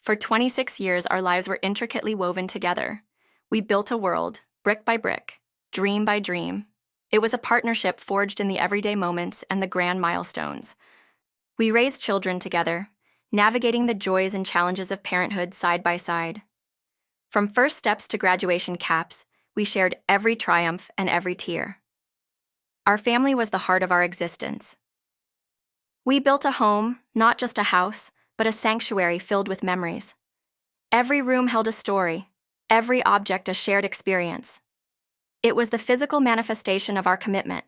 For 26 years, our lives were intricately woven together. We built a world, brick by brick, dream by dream. It was a partnership forged in the everyday moments and the grand milestones. We raised children together, navigating the joys and challenges of parenthood side by side. From first steps to graduation caps, we shared every triumph and every tear. Our family was the heart of our existence. We built a home, not just a house, but a sanctuary filled with memories. Every room held a story, every object a shared experience. It was the physical manifestation of our commitment.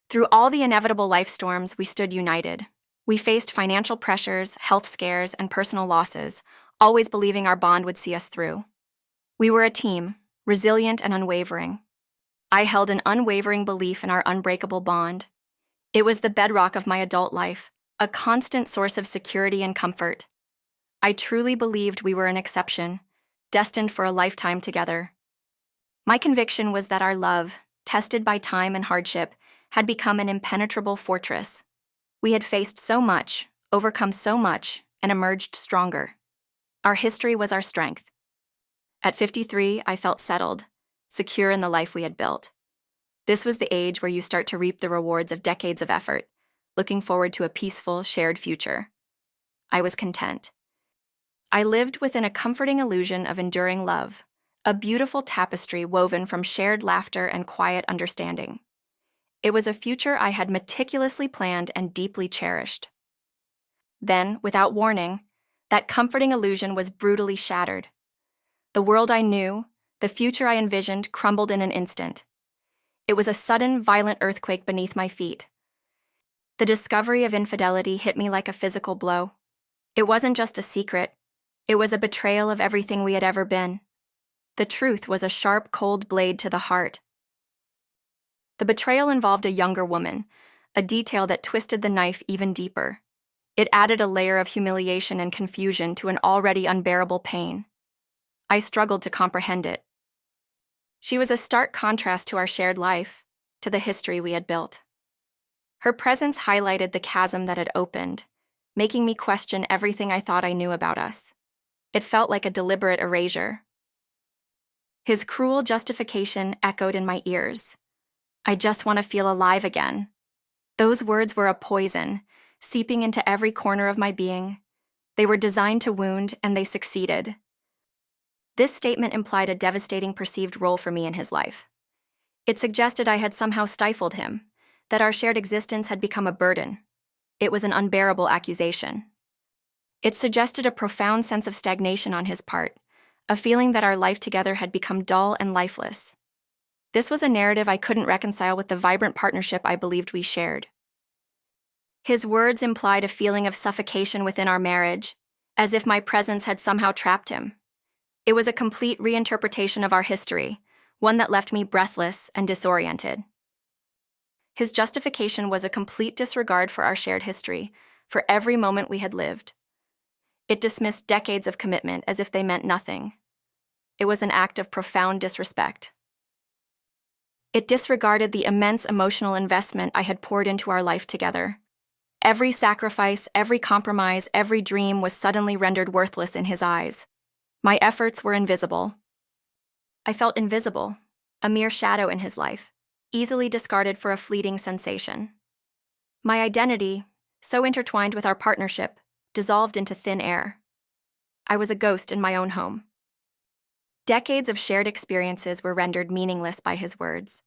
Through all the inevitable life storms, we stood united. We faced financial pressures, health scares, and personal losses, always believing our bond would see us through. We were a team, resilient and unwavering. I held an unwavering belief in our unbreakable bond. It was the bedrock of my adult life, a constant source of security and comfort. I truly believed we were an exception, destined for a lifetime together. My conviction was that our love, tested by time and hardship, had become an impenetrable fortress. We had faced so much, overcome so much, and emerged stronger. Our history was our strength. At 53, I felt settled, secure in the life we had built. This was the age where you start to reap the rewards of decades of effort, looking forward to a peaceful, shared future. I was content. I lived within a comforting illusion of enduring love, a beautiful tapestry woven from shared laughter and quiet understanding. It was a future I had meticulously planned and deeply cherished. Then, without warning, that comforting illusion was brutally shattered. The world I knew, the future I envisioned, crumbled in an instant. It was a sudden, violent earthquake beneath my feet. The discovery of infidelity hit me like a physical blow. It wasn't just a secret. It was a betrayal of everything we had ever been. The truth was a sharp, cold blade to the heart. The betrayal involved a younger woman, a detail that twisted the knife even deeper. It added a layer of humiliation and confusion to an already unbearable pain. I struggled to comprehend it. She was a stark contrast to our shared life, to the history we had built. Her presence highlighted the chasm that had opened, making me question everything I thought I knew about us. It felt like a deliberate erasure. His cruel justification echoed in my ears. "I just want to feel alive again." Those words were a poison, seeping into every corner of my being. They were designed to wound, and they succeeded. This statement implied a devastating perceived role for me in his life. It suggested I had somehow stifled him, that our shared existence had become a burden. It was an unbearable accusation. It suggested a profound sense of stagnation on his part, a feeling that our life together had become dull and lifeless. This was a narrative I couldn't reconcile with the vibrant partnership I believed we shared. His words implied a feeling of suffocation within our marriage, as if my presence had somehow trapped him. It was a complete reinterpretation of our history, one that left me breathless and disoriented. His justification was a complete disregard for our shared history, for every moment we had lived. It dismissed decades of commitment as if they meant nothing. It was an act of profound disrespect. It disregarded the immense emotional investment I had poured into our life together. Every sacrifice, every compromise, every dream was suddenly rendered worthless in his eyes. My efforts were invisible. I felt invisible, a mere shadow in his life, easily discarded for a fleeting sensation. My identity, so intertwined with our partnership, dissolved into thin air. I was a ghost in my own home. Decades of shared experiences were rendered meaningless by his words.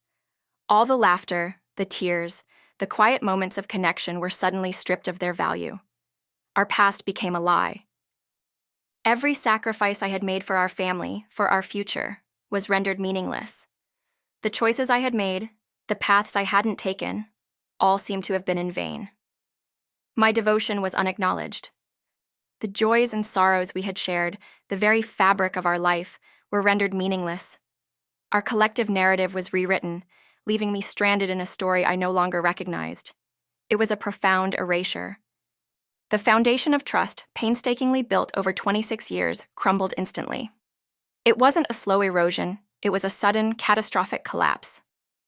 All the laughter, the tears, the quiet moments of connection were suddenly stripped of their value. Our past became a lie. Every sacrifice I had made for our family, for our future, was rendered meaningless. The choices I had made, the paths I hadn't taken, all seemed to have been in vain. My devotion was unacknowledged. The joys and sorrows we had shared, the very fabric of our life, were rendered meaningless. Our collective narrative was rewritten, leaving me stranded in a story I no longer recognized. It was a profound erasure. The foundation of trust, painstakingly built over 26 years, crumbled instantly. It wasn't a slow erosion, it was a sudden, catastrophic collapse.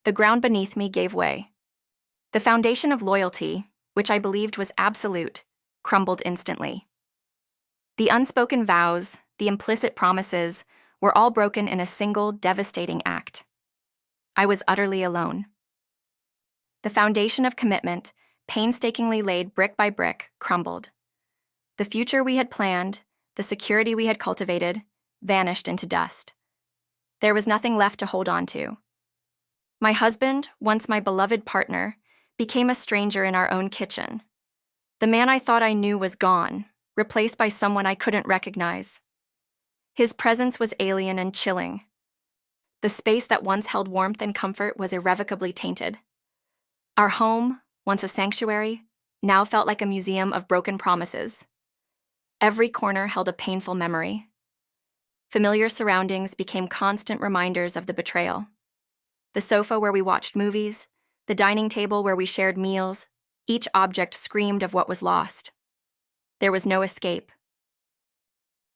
The ground beneath me gave way. The foundation of loyalty, which I believed was absolute, crumbled instantly. The unspoken vows, the implicit promises, were all broken in a single, devastating act. I was utterly alone. The foundation of commitment, painstakingly laid brick by brick, crumbled. The future we had planned, the security we had cultivated, vanished into dust. There was nothing left to hold on to. My husband, once my beloved partner, became a stranger in our own kitchen. The man I thought I knew was gone, replaced by someone I couldn't recognize. His presence was alien and chilling. The space that once held warmth and comfort was irrevocably tainted. Our home, once a sanctuary, now felt like a museum of broken promises. Every corner held a painful memory. Familiar surroundings became constant reminders of the betrayal. The sofa where we watched movies, the dining table where we shared meals, each object screamed of what was lost. There was no escape.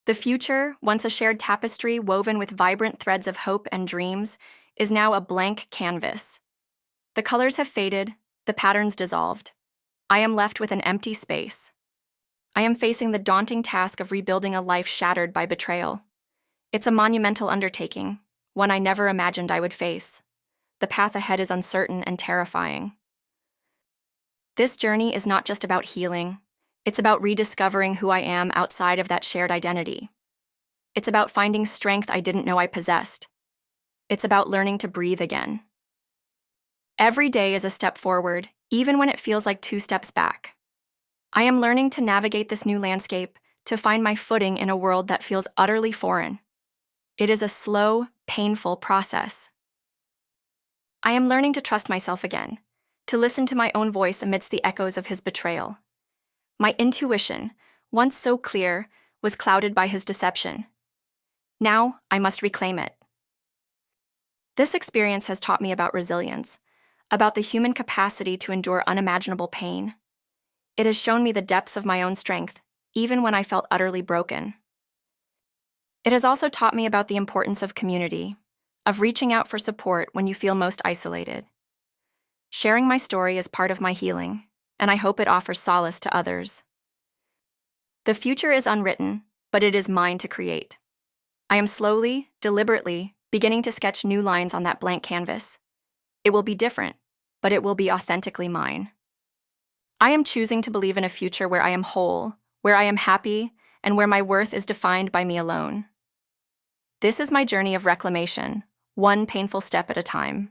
The future, once a shared tapestry woven with vibrant threads of hope and dreams, is now a blank canvas. The colors have faded, the patterns dissolved. I am left with an empty space. I am facing the daunting task of rebuilding a life shattered by betrayal. It's a monumental undertaking, one I never imagined I would face. The path ahead is uncertain and terrifying. This journey is not just about healing. It's about rediscovering who I am outside of that shared identity. It's about finding strength I didn't know I possessed. It's about learning to breathe again. Every day is a step forward, even when it feels like 2 steps back. I am learning to navigate this new landscape, to find my footing in a world that feels utterly foreign. It is a slow, painful process. I am learning to trust myself again, to listen to my own voice amidst the echoes of his betrayal. My intuition, once so clear, was clouded by his deception. Now, I must reclaim it. This experience has taught me about resilience, about the human capacity to endure unimaginable pain. It has shown me the depths of my own strength, even when I felt utterly broken. It has also taught me about the importance of community, of reaching out for support when you feel most isolated. Sharing my story is part of my healing, and I hope it offers solace to others. The future is unwritten, but it is mine to create. I am slowly, deliberately, beginning to sketch new lines on that blank canvas. It will be different, but it will be authentically mine. I am choosing to believe in a future where I am whole, where I am happy, and where my worth is defined by me alone. This is my journey of reclamation, one painful step at a time.